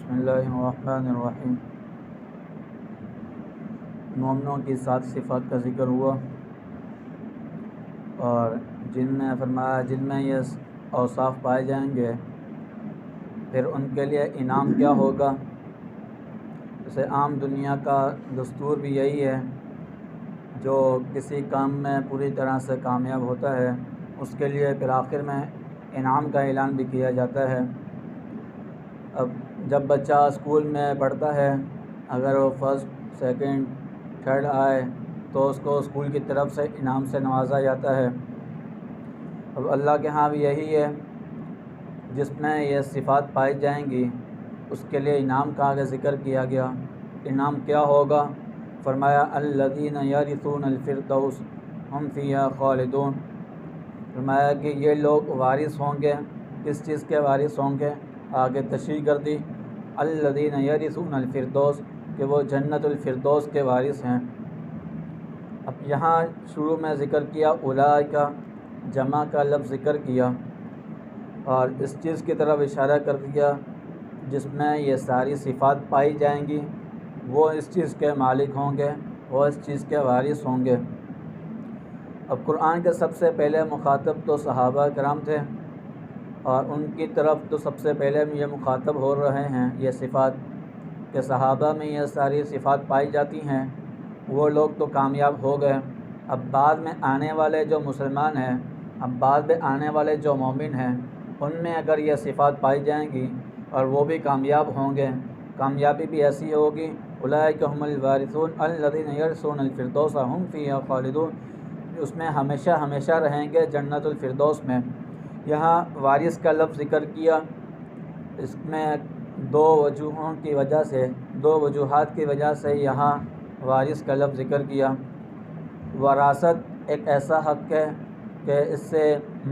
بسم اللہ الرحمن الرحیم۔ مومنوں کی 7 صفات کا ذکر ہوا اور جن میں فرمایا جن میں یہ اوصاف پائے جائیں گے پھر ان کے لیے انعام کیا ہوگا۔ جیسے عام دنیا کا دستور بھی یہی ہے، جو کسی کام میں پوری طرح سے کامیاب ہوتا ہے اس کے لیے پھر آخر میں انعام کا اعلان بھی کیا جاتا ہے۔ اب جب بچہ اسکول میں پڑھتا ہے، اگر وہ فرسٹ، سیکنڈ، تھرڈ آئے تو اس کو اسکول کی طرف سے انعام سے نوازا جاتا ہے۔ اب اللہ کے ہاں بھی یہی ہے، جس میں یہ صفات پائی جائیں گی اس کے لیے انعام کا آگے ذکر کیا گیا۔ انعام کیا ہوگا؟ فرمایا الذین یرثون الفردوس ہم فیہا خالدون۔ فرمایا کہ یہ لوگ وارث ہوں گے۔ کس چیز کے وارث ہوں گے؟ آگے تشریح کر دی، الذین یرثون الفردوس، کہ وہ جنت الفردوس کے وارث ہیں۔ اب یہاں شروع میں ذکر کیا اولئک، جمع کا لفظ ذکر کیا اور اس چیز کی طرف اشارہ کر دیا جس میں یہ ساری صفات پائی جائیں گی، وہ اس چیز کے مالک ہوں گے، وہ اس چیز کے وارث ہوں گے۔ اب قرآن کے سب سے پہلے مخاطب تو صحابہ کرام تھے، اور ان کی طرف تو سب سے پہلے یہ مخاطب ہو رہے ہیں یہ صفات، کہ صحابہ میں یہ ساری صفات پائی جاتی ہیں، وہ لوگ تو کامیاب ہو گئے۔ اب بعد میں آنے والے جو مسلمان ہیں، اب بعد میں آنے والے جو مومن ہیں، ان میں اگر یہ صفات پائی جائیں گی اور وہ بھی کامیاب ہوں گے، کامیابی بھی ایسی ہوگی، اولئک هم الوارثون الذین یرثون الفردوس هم فیہا خالدون، اس میں ہمیشہ ہمیشہ رہیں گے جنت الفردوس میں۔ یہاں وارث کا لفظ ذکر کیا، اس میں دو وجوہات کی وجہ سے یہاں وارث کا لفظ ذکر کیا۔ وراثت ایک ایسا حق ہے کہ اس سے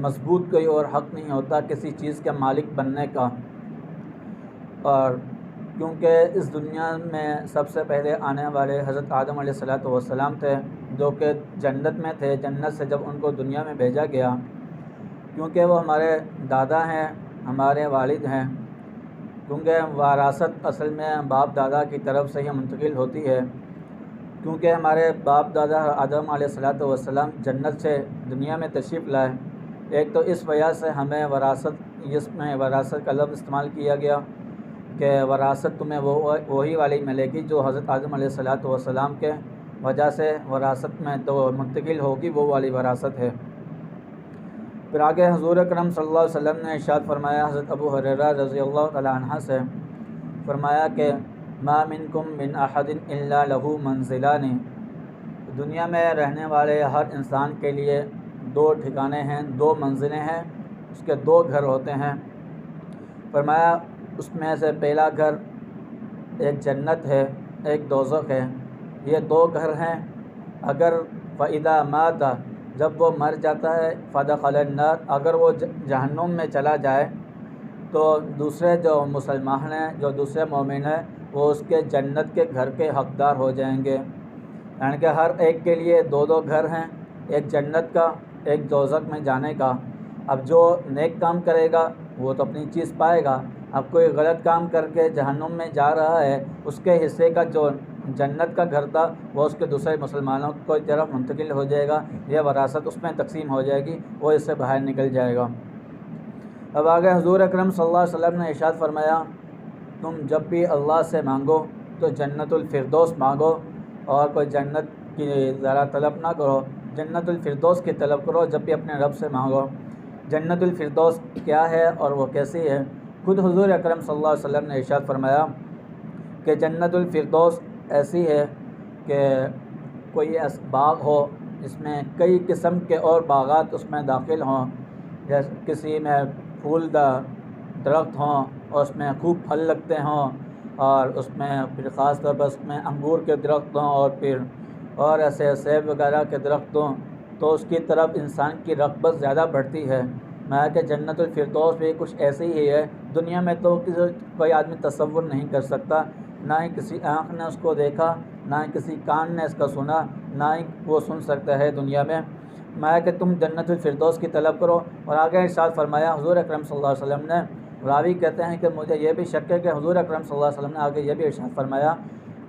مضبوط کوئی اور حق نہیں ہوتا کسی چیز کے مالک بننے کا، اور کیونکہ اس دنیا میں سب سے پہلے آنے والے حضرت آدم علیہ السلام تھے، جو کہ جنت میں تھے۔ جنت سے جب ان کو دنیا میں بھیجا گیا، کیونکہ وہ ہمارے دادا ہیں، ہمارے والد ہیں، کیونکہ وراثت اصل میں باپ دادا کی طرف سے ہی منتقل ہوتی ہے، کیونکہ ہمارے باپ دادا آدم علیہ السلام جنت سے دنیا میں تشریف لائے۔ ایک تو اس وجہ سے ہمیں اس میں وراثت کا لفظ استعمال کیا گیا کہ وراثت تمہیں وہی والی ملے گی جو حضرت آدم علیہ السلام کے وجہ سے وراثت میں تو منتقل ہوگی، وہ والی وراثت ہے۔ پھر آگے حضور اکرم صلی اللہ علیہ وسلم نے ارشاد فرمایا حضرت ابو ہریرہ رضی اللہ تعالی عنہ سے، فرمایا کہ ما منکم من احد الا لہ منزلان، دنیا میں رہنے والے ہر انسان کے لیے 2 ٹھکانے ہیں، 2 منزلیں ہیں، اس کے 2 گھر ہوتے ہیں۔ فرمایا اس میں سے پہلا گھر ایک جنت ہے، ایک دوزخ ہے، یہ 2 گھر ہیں۔ اگر فَإِذَا مَاتَ، جب وہ مر جاتا ہے، فَدَخَلَ النَّارَ، اگر وہ جہنم میں چلا جائے تو دوسرے جو مسلمان ہیں، جو دوسرے مومن ہیں، وہ اس کے جنت کے گھر کے حقدار ہو جائیں گے۔ یعنی کہ ہر ایک کے لیے 2 گھر ہیں، ایک جنت کا، ایک دوزخ میں جانے کا۔ اب جو نیک کام کرے گا وہ تو اپنی چیز پائے گا، اب کوئی غلط کام کر کے جہنم میں جا رہا ہے، اس کے حصے کا جو جنت کا گھر تھا وہ اس کے دوسرے مسلمانوں کی طرف منتقل ہو جائے گا، یہ وراثت اس میں تقسیم ہو جائے گی، وہ اس سے باہر نکل جائے گا۔ اب آگے حضور اکرم صلی اللہ علیہ وسلم نے ارشاد فرمایا، تم جب بھی اللہ سے مانگو تو جنت الفردوس مانگو، اور کوئی جنت کی ذرا طلب نہ کرو، جنت الفردوس کی طلب کرو جب بھی اپنے رب سے مانگو۔ جنت الفردوس کیا ہے اور وہ کیسی ہے؟ خود حضور اکرم صلی اللہ علیہ وسلم نے ارشاد فرمایا کہ جنت الفردوس ایسی ہے کہ کوئی باغ ہو، اس میں کئی قسم کے اور باغات اس میں داخل ہوں، جیسے کسی میں پھول درخت ہوں اور اس میں خوب پھل لگتے ہوں، اور اس میں پھر خاص طور پر اس میں انگور کے درخت ہوں، اور پھر اور ایسے سیب وغیرہ کے درخت ہوں، تو اس کی طرف انسان کی رغبت زیادہ بڑھتی ہے۔ میں کہ جنت الفردوس بھی کچھ ایسی ہی ہے، دنیا میں تو کوئی آدمی تصور نہیں کر سکتا، نہ ہی کسی آنکھ نے اس کو دیکھا، نہ ہی کسی کان نے اس کا سنا، نہ ہی وہ سن سکتا ہے دنیا میں۔ میں کہ تم جنت الفردوس کی طلب کرو، اور آگے ارشاد فرمایا حضور اکرم صلی اللہ علیہ وسلم نے راوی کہتے ہیں کہ مجھے یہ بھی شک ہے کہ حضور اکرم صلی اللہ علیہ وسلم نے آگے یہ بھی ارشاد فرمایا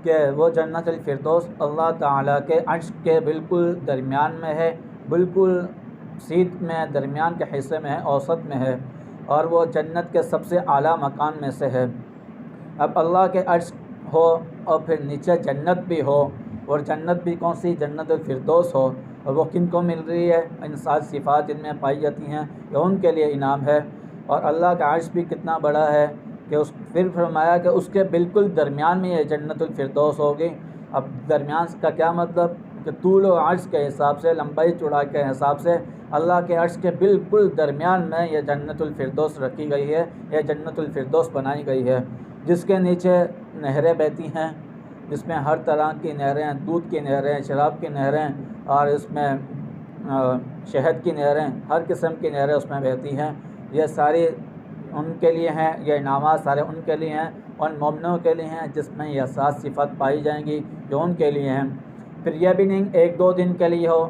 کہ وہ جنت الفردوس اللہ تعالیٰ کے عرش کے بالکل درمیان میں ہے، بالکل سیدھ میں، درمیان کے حصے میں ہے، اوسط میں ہے، اور وہ جنت کے سب سے اعلیٰ مکان میں سے ہے۔ اب اللہ کے عرش ہو اور پھر نیچے جنت بھی ہو، اور جنت بھی کون سی؟ جنت الفردوس ہو، اور وہ کن کو مل رہی ہے؟ ان 7 صفات جن میں پائی جاتی ہیں یہ ان کے لیے انعام ہے۔ اور اللہ کا عرش بھی کتنا بڑا ہے کہ پھر فرمایا کہ اس کے بالکل درمیان میں یہ جنت الفردوس ہوگی۔ اب درمیان کا کیا مطلب؟ کہ طول و عرض کے حساب سے، لمبائی چوڑائی کے حساب سے اللہ کے عرش کے بالکل درمیان میں یہ جنت الفردوس رکھی گئی ہے، یہ جنت الفردوس بنائی گئی ہے، جس کے نیچے نہریں بہتی ہیں، جس میں ہر طرح کی نہریں، دودھ کی نہریں، شراب کی نہریں، اور اس میں شہد کی نہریں، ہر قسم کی نہریں اس میں بہتی ہیں۔ یہ ساری ان کے لیے ہیں، یہ انعامات سارے ان کے لیے ہیں، ان مومنوں کے لیے ہیں جس میں یہ 7 صفات پائی جائیں گی جو ان کے لیے ہیں۔ پھر یہ بھی نہیں 1-2 دن کے لیے ہو،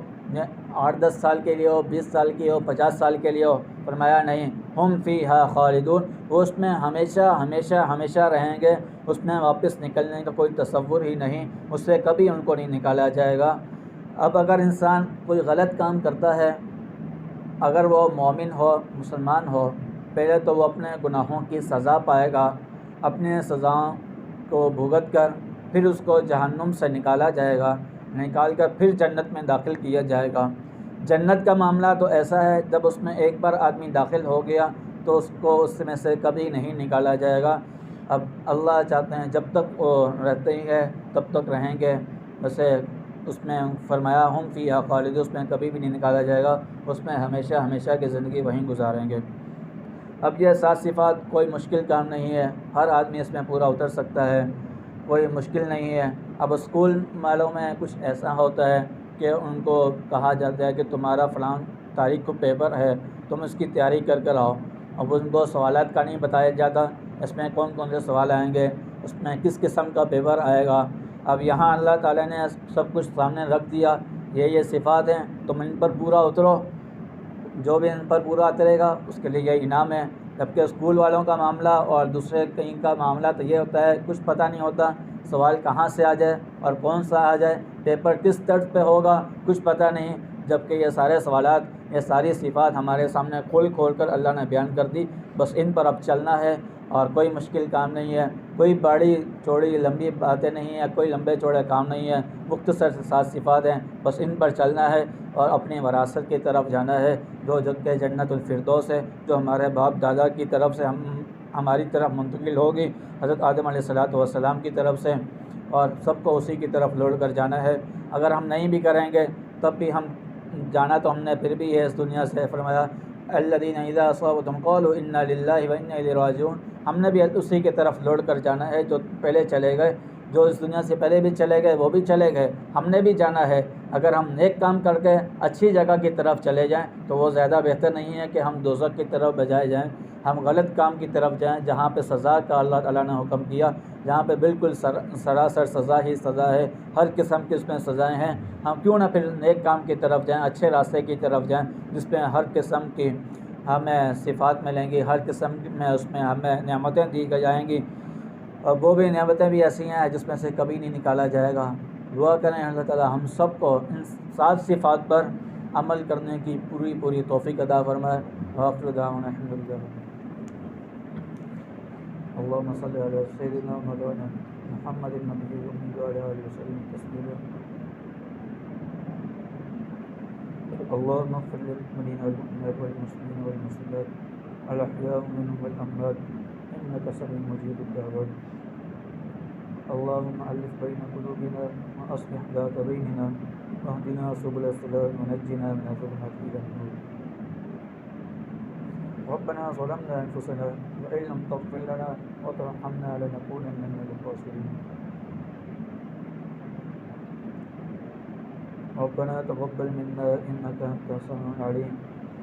8-10 سال کے لیے ہو، 20 سال کی ہو، 50 سال کے لیے ہو، فرمایا نہیں، ہم فیہا خالدون، وہ اس میں ہمیشہ ہمیشہ ہمیشہ رہیں گے، اس میں واپس نکلنے کا کوئی تصور ہی نہیں، اس سے کبھی ان کو نہیں نکالا جائے گا۔ اب اگر انسان کوئی غلط کام کرتا ہے، اگر وہ مومن ہو، مسلمان ہو، پہلے تو وہ اپنے گناہوں کی سزا پائے گا، اپنے سزاؤں کو بھگت کر پھر اس کو جہنم سے نکالا جائے گا، نکال کر پھر جنت میں داخل کیا جائے گا۔ جنت کا معاملہ تو ایسا ہے، جب اس میں ایک بار آدمی داخل ہو گیا تو اس کو اس میں سے کبھی نہیں نکالا جائے گا۔ اب اللہ چاہتے ہیں جب تک وہ رہتے ہی ہے تب تک رہیں گے، ویسے اس میں فرمایا ہم فیہا خالدون، اس میں کبھی بھی نہیں نکالا جائے گا، اس میں ہمیشہ ہمیشہ کی زندگی وہیں گزاریں گے۔ اب یہ 7 صفات کوئی مشکل کام نہیں ہے، ہر آدمی اس میں پورا اتر سکتا ہے، کوئی مشکل نہیں ہے۔ اب اسکول والوں میں کچھ ایسا ہوتا ہے کہ ان کو کہا جاتا ہے کہ تمہارا فلاں تاریخ کو پیپر ہے، تم اس کی تیاری کر کر آؤ۔ اب ان کو سوالات کا نہیں بتایا جاتا، اس میں کون کون سے سوال آئیں گے، اس میں کس قسم کا پیپر آئے گا۔ اب یہاں اللہ تعالیٰ نے سب کچھ سامنے رکھ دیا، یہ صفات ہیں، تم ان پر پورا اترو، جو بھی ان پر پورا اترے گا اس کے لیے یہ انعام ہے۔ جبکہ اسکول والوں کا معاملہ اور دوسرے کہیں کا معاملہ تو یہ ہوتا ہے، کچھ پتہ نہیں ہوتا سوال کہاں سے آ جائے اور کون سا آ جائے، پیپر کس طرز پہ ہوگا، کچھ پتہ نہیں۔ جبکہ یہ سارے سوالات، یہ ساری صفات ہمارے سامنے کھول کر اللہ نے بیان کر دی، بس ان پر اب چلنا ہے، اور کوئی مشکل کام نہیں ہے، کوئی بڑی چوڑی لمبی باتیں نہیں ہیں، کوئی لمبے چوڑے کام نہیں ہے، مختصر 7 صفات ہیں، بس ان پر چلنا ہے اور اپنی وراثت کی طرف جانا ہے، جو کہ جنت الفردوس ہے، جو ہمارے باپ دادا کی طرف سے ہماری طرف منتقل ہوگی، حضرت آدم علیہ السلام کی طرف سے، اور سب کو اسی کی طرف لوٹ کر جانا ہے۔ اگر ہم نہیں بھی کریں گے تب بھی ہم جانا تو ہم نے پھر بھی ہے اس دنیا سے، فرمایا الذین اذا اصابتهم قالوا انا للہ وانا الیہ راجعون، ہم نے بھی اسی کی طرف لوٹ کر جانا ہے، جو پہلے چلے گئے، جو اس دنیا سے پہلے بھی چلے گئے وہ بھی چلے گئے، ہم نے بھی جانا ہے۔ اگر ہم نیک کام کر کے اچھی جگہ کی طرف چلے جائیں تو وہ زیادہ بہتر نہیں ہے کہ ہم دوزخ کی طرف بجائے جائیں، ہم غلط کام کی طرف جائیں جہاں پہ سزا کا اللہ تعالیٰ نے حکم کیا، جہاں پہ بالکل سراسر سزا ہی سزا ہے، ہر قسم کی اس میں سزائیں ہیں، ہم کیوں نہ پھر نیک کام کی طرف جائیں، اچھے راستے کی طرف جائیں، جس میں ہر قسم کی ہمیں صفات ملیں گی، ہر قسم میں اس میں ہمیں نعمتیں دی جائیں گی، اور وہ بھی نعمتیں بھی ایسی ہیں جس میں سے کبھی نہیں نکالا جائے گا۔ دعا کریں اللہ تعالیٰ ہم سب کو ان 7 صفات پر عمل کرنے کی پوری توفیق عطا فرمائے۔ وآخر دعوانا الحمد للہ۔ اللہم صلی علی سیدنا مولانا محمد النبی الأمی وعلی آلہ وسلم تسلیما۔ اللہم اغفر للمؤمنین والمؤمنات والمسلمین والمسلمات الأحیاء منهم والأموات إنك سمیع مجیب الدعوات۔ اللہم الف بین قلوبنا وأصلح ذات بیننا واهدنا سبل السلام ونجنا من الظلمات إلى النور۔ ربنا ظلمنا أنفسنا وإن لم تغفر لنا وترحمنا لنكونن من الخاسرين۔ ربنا تقبل منا إنك أنت السميع العليم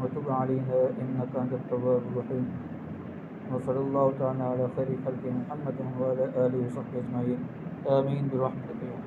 وتب علينا إنك أنت التواب الرحيم۔ وصلى الله تعالى على خير خلق محمد وعلى آله وصحبه أجمعين، آمين برحمتك۔